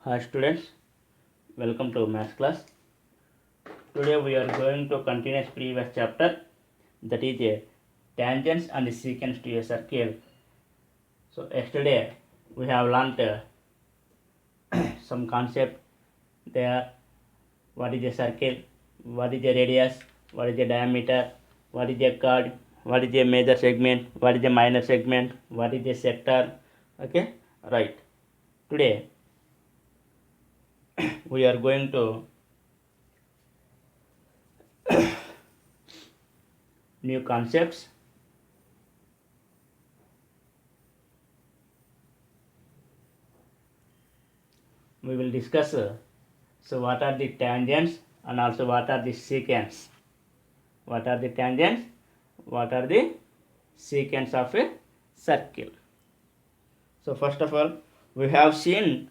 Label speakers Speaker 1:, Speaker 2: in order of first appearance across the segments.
Speaker 1: Hi students, welcome to math class. Today we are going to continue previous chapter, that is tangents and secants to a circle. So yesterday we have learnt some concept there. What is a circle? What is a radius? What is a diameter? What is a chord? What is a major segment? What is a minor segment? What is a sector? Okay, right. Today we are going to new concepts. We will discuss so what are the tangents and also what are the secants. What are the tangents? What are the secants of a circle? So first of all, we have seen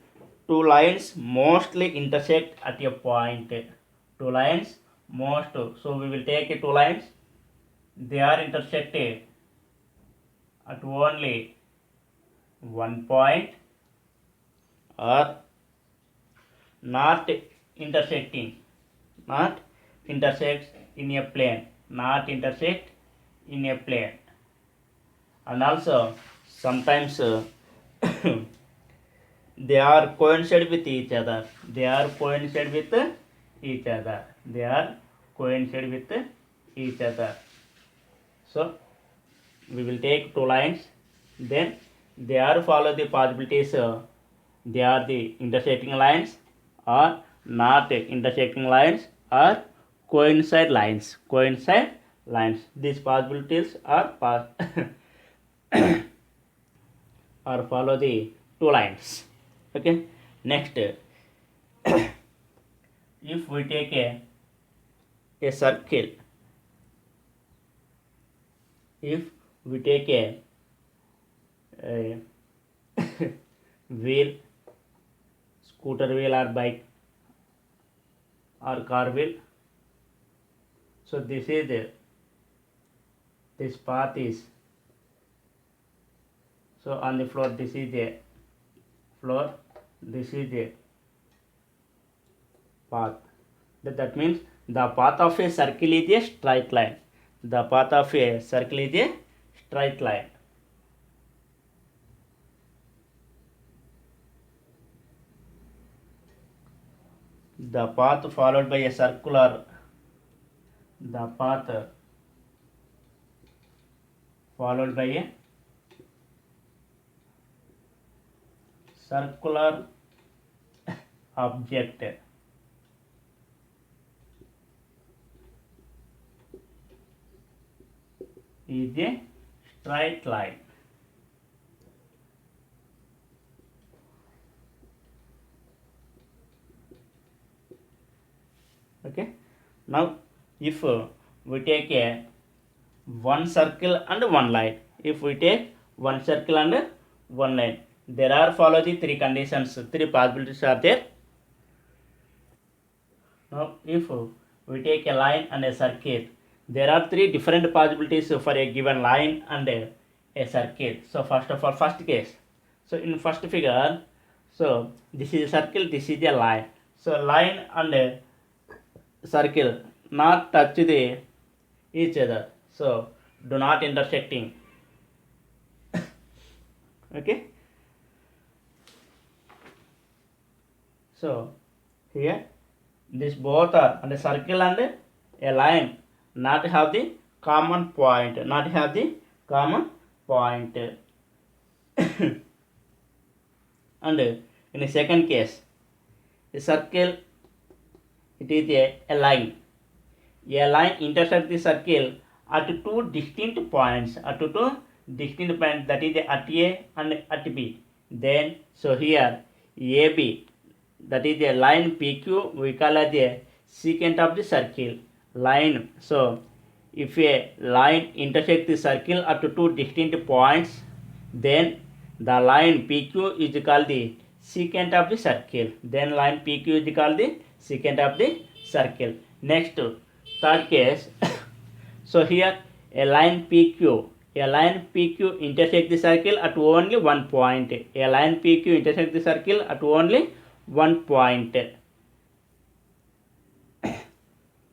Speaker 1: two lines mostly intersect at a point. Two lines most. So we will take two lines. They are intersected at only one point, or not intersecting, not intersects in a plane, not intersect in a plane. And also sometimes they are coincide with each other, they are coincide with each other, they are coincide with each other. So we will take two lines, then they are follow the possibilities, they are the intersecting lines or not intersecting lines or coincide lines, these possibilities are or follow the two lines. Okay, next if we take a circle, if we take a wheel, scooter wheel or bike or car wheel, so this is this path is, so on the floor this is a floor, this is a path. That means the path of a circle is a straight line. The path of a circle is a straight line. The path followed by a circular, the path followed by a circular object is a straight line. Okay, now if we take a one circle and one line, if we take one circle and one line, there are follow the three conditions, three possibilities are there. Now if we take a line and a circle, there are three different possibilities for a given line and a circle. So first of all, first case, so in first figure, so this is a circle, this is a line. So line and a circle not touch the each other, so do not intersecting. Okay, so here this both are, and a circle and a line not have the common point, not have the common point. And in the second case, the circle, it is a line. A line intersects the circle at two distinct points, that is at A and at B. Then so here AB, that is a line PQ, we call as a secant of the circle line. So if a line intersects the circle at two distinct points, then the line PQ is called the secant of the circle. Then line PQ is called the secant of the circle. Next, third case, so here a line PQ, intersect the circle at only one point. A line PQ intersect the circle at only one point.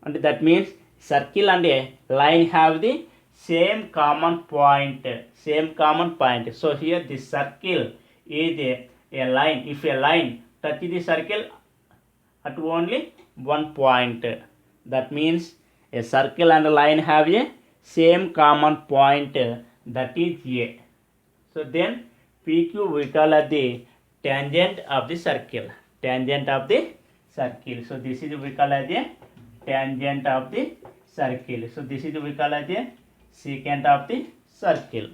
Speaker 1: And that means circle and a line have the same common point. So here this circle is a line. If a line touch the circle at only one point, that means a circle and a line have a same common point, that is A. So then PQ we call as the tangent of the circle. So this is we call as a tangent of the circle. So this is we call as a secant of the circle.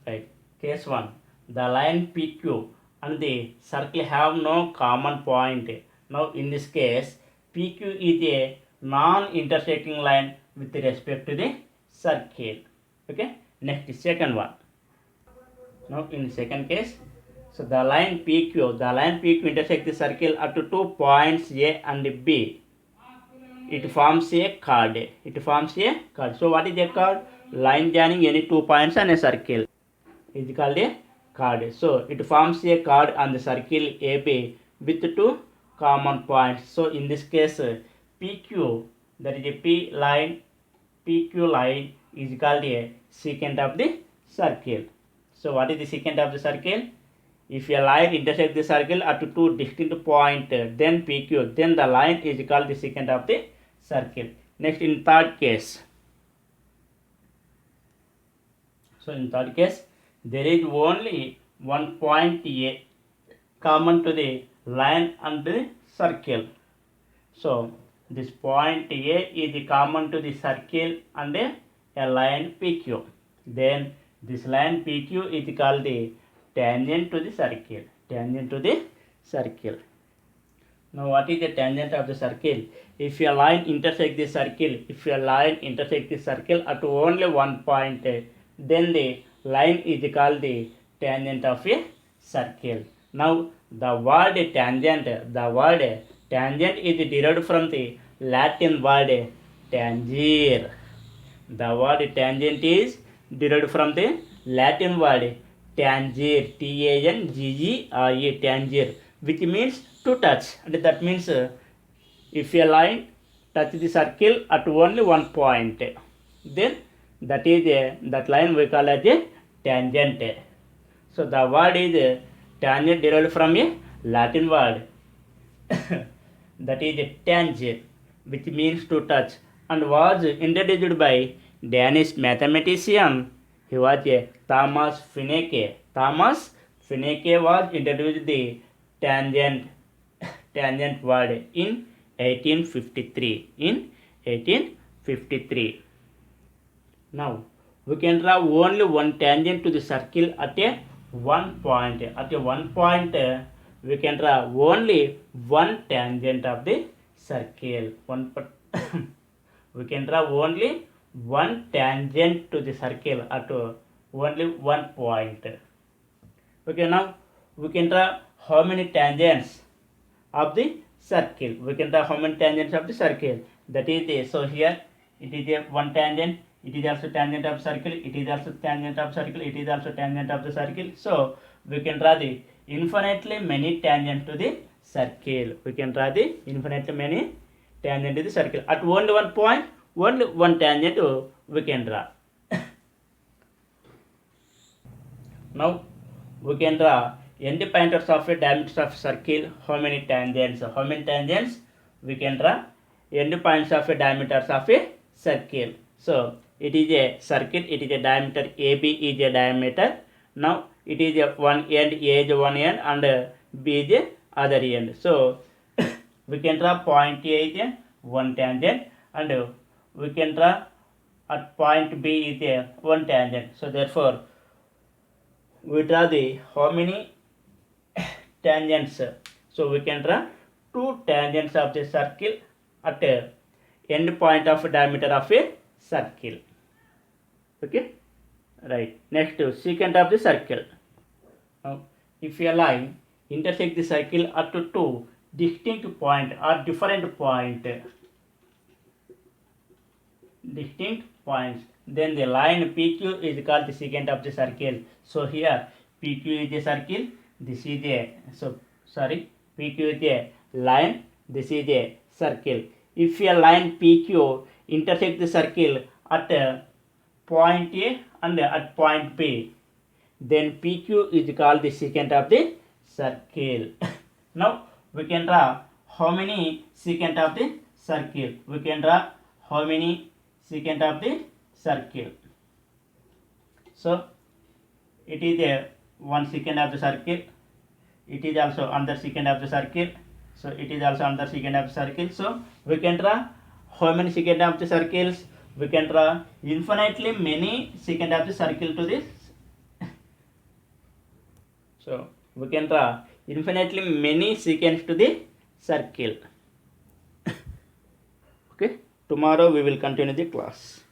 Speaker 1: Right. Case 1. The line PQ and the circle have no common point. Now in this case, PQ is a non-intersecting line with respect to the circle. Okay. Next, second one. Now in the second case, so the line PQ intersects the circle at 2 points A and B. It forms a chord. So what is a chord? Line joining any 2 points on a circle is called a chord. So it forms a chord on the circle AB with 2 common points. So in this case, PQ, that is a PQ line is called a secant of the circle. So what is the secant of the circle? If a line intersects the circle at 2 distinct points, then PQ, then the line is called the secant of the circle. Next, in third case. So in third case, there is only one point A common to the line and the circle. So this point A is common to the circle and a line PQ. Then this line PQ is called the tangent to the circle. Now what is the tangent of the circle? If a line intersects the circle at only one point, then the line is called the tangent of a circle. Now the word tangent is derived from the Latin word tangere. The word tangent is derived from the Latin word tangere, Tangere, tangere, which means to touch. And that means if a line touch the circle at only one point, then that line we call as a tangent. So the word is tangent derived from a Latin word that is tangere, which means to touch, and was introduced by Danish mathematician. He was Thomas Finnecke. Thomas Finnecke was introduced the tangent word in 1853. Now we can draw only one tangent to the circle at a one point. We can draw only one tangent of the circle. We can draw only one tangent to the circle at only one point. Okay, now we can draw how many tangents of the circle. That is, so here it is a one tangent. It is also tangent of circle. It is also tangent of circle. It is also tangent of the circle. So we can draw the infinitely many tangents to the circle. At only one point, only one tangent we can draw. Now we can draw end pointers of a diameter of circle. How many tangents? We can draw end points of a diameter of a circle. So it is a circle. It is a diameter. AB is a diameter. Now it is a one end. A is one end and B is a other end. So we can draw point A is a one tangent, and we can draw at point B is a one tangent. So therefore we draw the how many tangents? So we can draw two tangents of the circle at end point of diameter of a circle. Okay, right. Next, secant of the circle. Now if a line intersect the circle at two distinct point or different points, then the line PQ is called the secant of the circle. So here PQ is a circle, this is a, so sorry, PQ is a line, this is a circle. If a line PQ intersect the circle at point A and at point B, then PQ is called the secant of the circle. Now we can draw how many secant of the circle. We can draw how many secant of the circle. So it is a one secant of the circle. It is also another secant of the circle. So it is also another secant of the circle. So we can draw how many secant of the circles? We can draw infinitely many secant of the circle to this. So we can draw infinitely many secants to the circle. Okay, tomorrow we will continue the class.